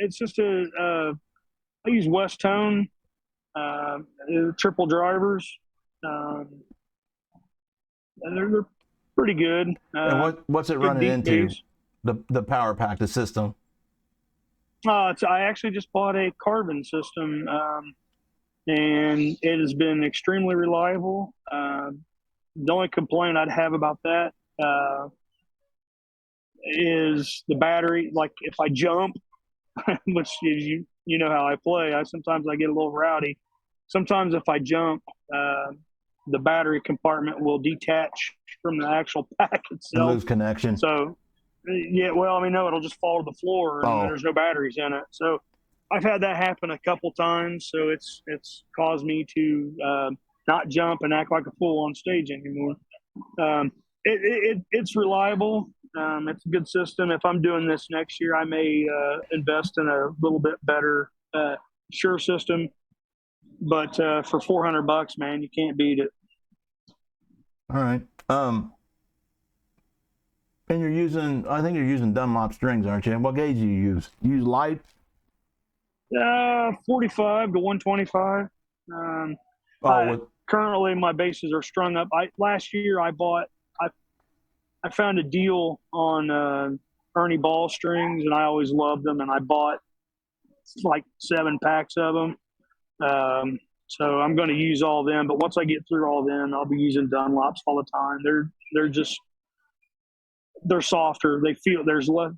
it's just I use West Tone, uh, triple drivers, um, and they're pretty good. And what's it Good running deep into? bass. The power pack, the system. I actually just bought a carbon system, and it has been extremely reliable. The only complaint I'd have about that uh, is the battery. Like if I jump, which is you know how I play, sometimes I get a little rowdy. Sometimes if I jump, uh, the battery compartment will detach from the actual pack And itself. lose connection. So yeah, well, I mean, no, it'll just fall to the floor, and Oh, there's no batteries in it. So I've had that happen a couple times. So it's caused me to not jump and act like a fool on stage anymore. It's reliable. It's a good system. If I'm doing this next year, I may invest in a little bit better Shure system. But for $400, man, you can't beat it. all right. And you're using, I think you're using Dunlop strings, aren't you? And what gauge do you use? You use light? 45 to 125. Um, Oh, I with currently my bases are strung up. I last year I found a deal on Ernie Ball strings, and I always loved them, and I bought like 7 packs of them. So I'm going to use all of them, but once I get through all of them, I'll be using Dunlops all the time. They're just they're softer. They feel there's less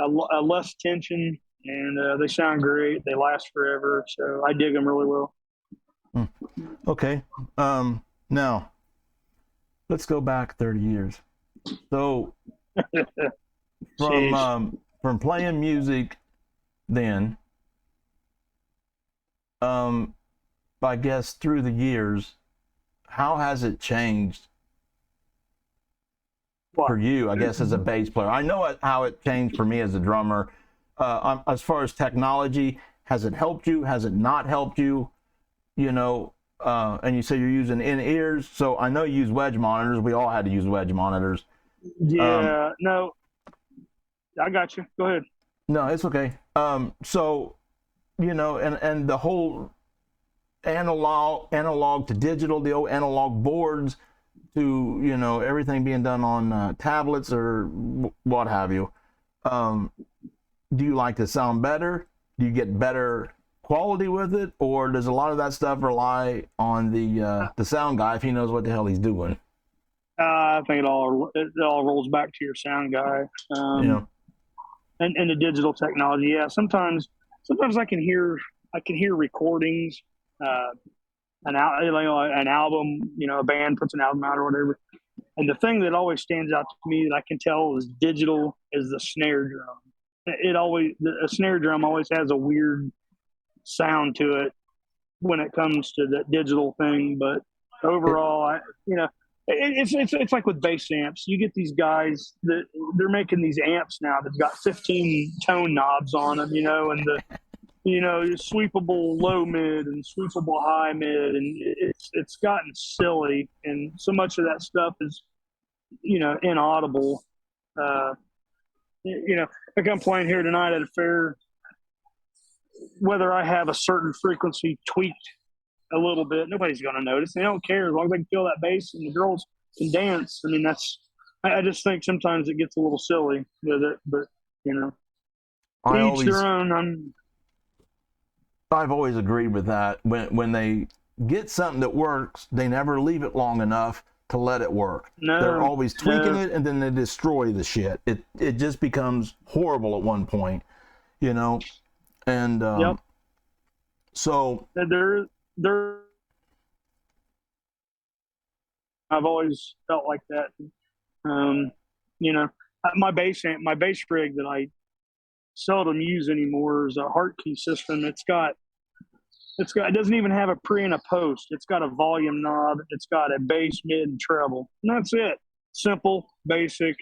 a less tension, and they sound great. They last forever, so I dig them really well. hmm, okay. Now let's go back 30 years. So Jeez. from playing music then, um, I guess through the years, how has it changed What? for you? I guess as a bass player, I know how it changed for me as a drummer. As far as technology, has it helped you? Has it not helped you? You know, and you say you're using in ears, so I know you use wedge monitors. We all had to use wedge monitors. Um, Yeah. No, I got you. Go ahead. no, it's okay. So you know, and the whole analog to digital, the old analog boards to everything being done on tablets or what have you. Um, do you like to sound better? Do you get better quality with it, or does a lot of that stuff rely on the sound guy if he knows what the hell he's doing? I think it all rolls back to your sound guy, You know, and the digital technology. Yeah, sometimes I can hear recordings, uh, an album. A band puts an album out or whatever. And the thing that always stands out to me that I can tell is digital is the snare drum. A snare drum always has a weird sound to it when it comes to the digital thing. But it, overall, it's like with bass amps. You get these guys that they're making these amps now that've got 15 tone knobs on them, and sweepable low mid and sweepable high mid, and it's gotten silly, and so much of that stuff is inaudible. Uh, like I'm playing here tonight at a fair, whether I have a certain frequency tweaked a little bit, nobody's going to notice. They don't care as long as they can feel that bass and the girls can dance. I mean, I just think sometimes it gets a little silly with it, but you know, I each their always own. I've always agreed with that. When they get something that works, they never leave it long enough to let it work. They're No, always tweaking no, it and then they destroy the shit. It just becomes horrible at one point, you know. And yep. so They're. I've always felt like that. Um, you know, my bass rig that I seldom use anymore is a Hartkey system. It doesn't even have a pre and a post. It's got a volume knob. It's got a bass, mid, and treble, and that's it. Simple, basic,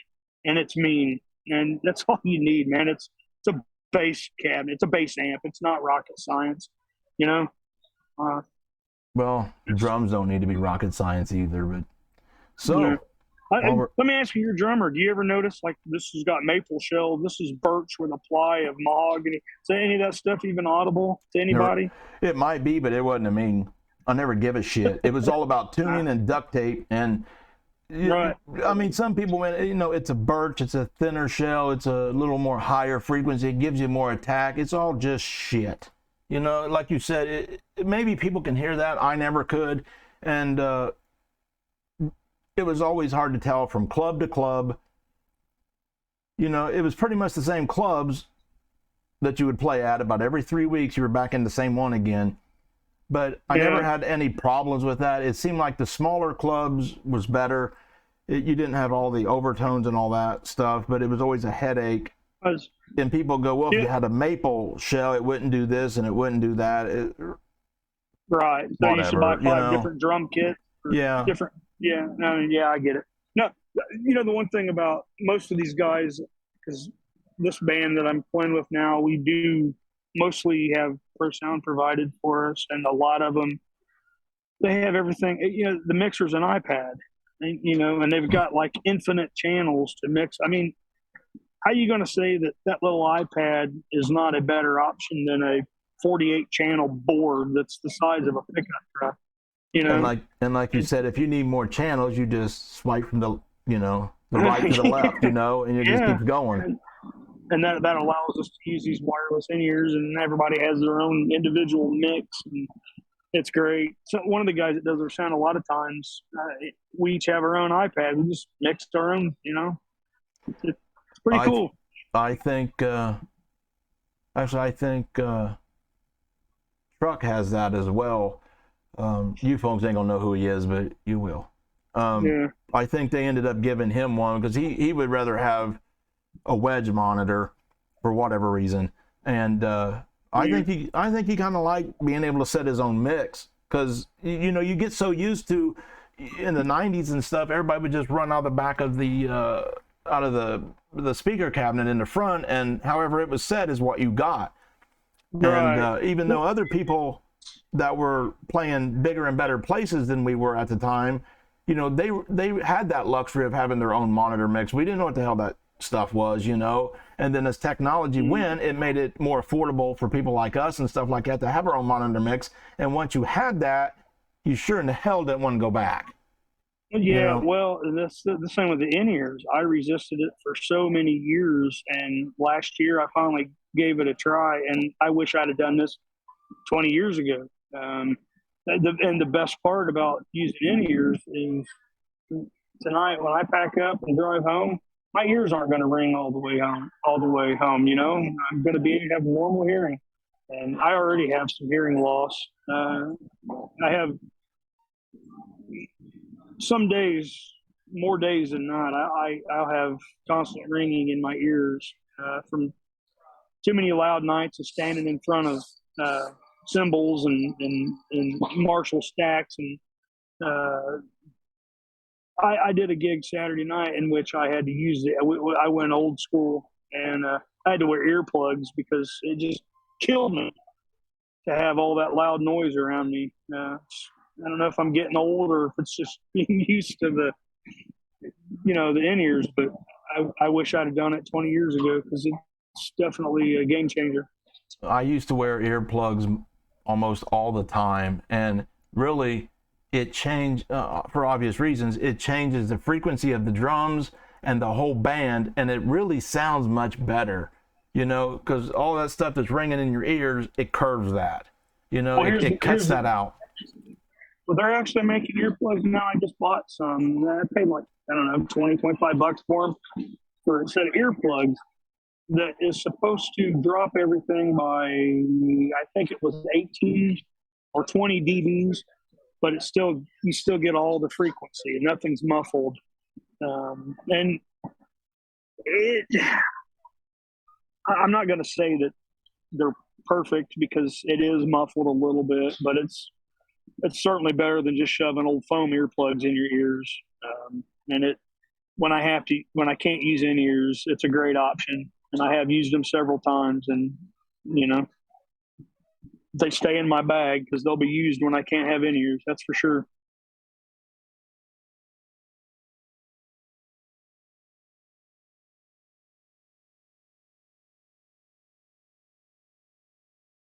and it's mean, and that's all you need, man. It's a bass cabinet. It's a bass amp. It's not rocket science, you know. Uh, well, it's drums don't need to be rocket science either. But you know, so Let me ask you, your drummer, do you ever notice like this has got maple shell, this is birch with a ply of mahogany? Is any of that stuff even audible to anybody? It might be, but it wasn't. I mean, I never give a shit. It was all about tuning and duct tape. And Right. I mean, some people, it's a birch, it's a thinner shell, it's a little more higher frequency, it gives you more attack. It's all just shit. Like you said, maybe people can hear that. I never could. And it was always hard to tell from club to club. It was pretty much the same clubs that you would play at. About every 3 weeks, you were back in the same one again. But I never had any problems with that. It seemed like the smaller clubs was better. You didn't have all the overtones and all that stuff, but it was always a headache. And people go, well, if you had a maple shell, it wouldn't do this and it wouldn't do that. Right. So you should buy 5 different drum kits. Yeah. Different. Yeah. Yeah, I get it. No, the one thing about most of these guys, because this band that I'm playing with now, we do mostly have Pro Sound provided for us, and a lot of them, they have everything. The mixer's an iPad, and they've got like infinite channels to mix. I mean, how are you going to say that little iPad is not a better option than a 48 channel board that's the size of a pickup truck? And like you said, if you need more channels, you just swipe from the right to the left, and it just keeps going. And that allows us to use these wireless in-ears, and everybody has their own individual mix, and it's great. So one of the guys that does our sound, a lot of times, we each have our own iPad. We just mix our own, It's pretty cool. I think, Truck has that as well. You folks ain't gonna know who he is, but you will. I think they ended up giving him one because he would rather have a wedge monitor for whatever reason, and I think he kind of liked being able to set his own mix because you get so used to in the 90s and stuff, everybody would just run out the back of the speaker cabinet in the front, and however it was set is what you got. Right. And even though other people that were playing bigger and better places than we were at the time, they had that luxury of having their own monitor mix. We didn't know what the hell that stuff was, and then as technology went, it made it more affordable for people like us and stuff like that to have our own monitor mix. And once you had that, you sure in the hell didn't want to go back. Yeah, well, that's the same with the in-ears. I resisted it for so many years, and last year I finally gave it a try, and I wish I'd have done this 20 years ago. And the best part about using in-ears is tonight when I pack up and drive home, my ears aren't going to ring all the way home. I'm going to have normal hearing, and I already have some hearing loss. I have some days, more days than not, I'll have constant ringing in my ears from too many loud nights of standing in front of cymbals and Marshall stacks. And I did a gig Saturday night in which I had to use I went old school, and I had to wear earplugs because it just killed me to have all that loud noise around me. I don't know if I'm getting old or if it's just being used to the in-ears, but I wish I'd have done it 20 years ago because it's definitely a game changer. I used to wear earplugs almost all the time, and really it changed for obvious reasons. It changes the frequency of the drums and the whole band, and it really sounds much better, because all that stuff that's ringing in your ears, it curves that, it cuts that out. Well, they're actually making earplugs now. I just bought some. I paid like, I don't know, 20, 25 bucks for them for a set of earplugs that is supposed to drop everything by, I think it was 18 or 20 dBs, but you still get all the frequency and nothing's muffled. And I'm not going to say that they're perfect because it is muffled a little bit, but it's certainly better than just shoving old foam earplugs in your ears. And when I can't use in-ears, it's a great option. And I have used them several times, and they stay in my bag because they'll be used when I can't have in-ears. That's for sure.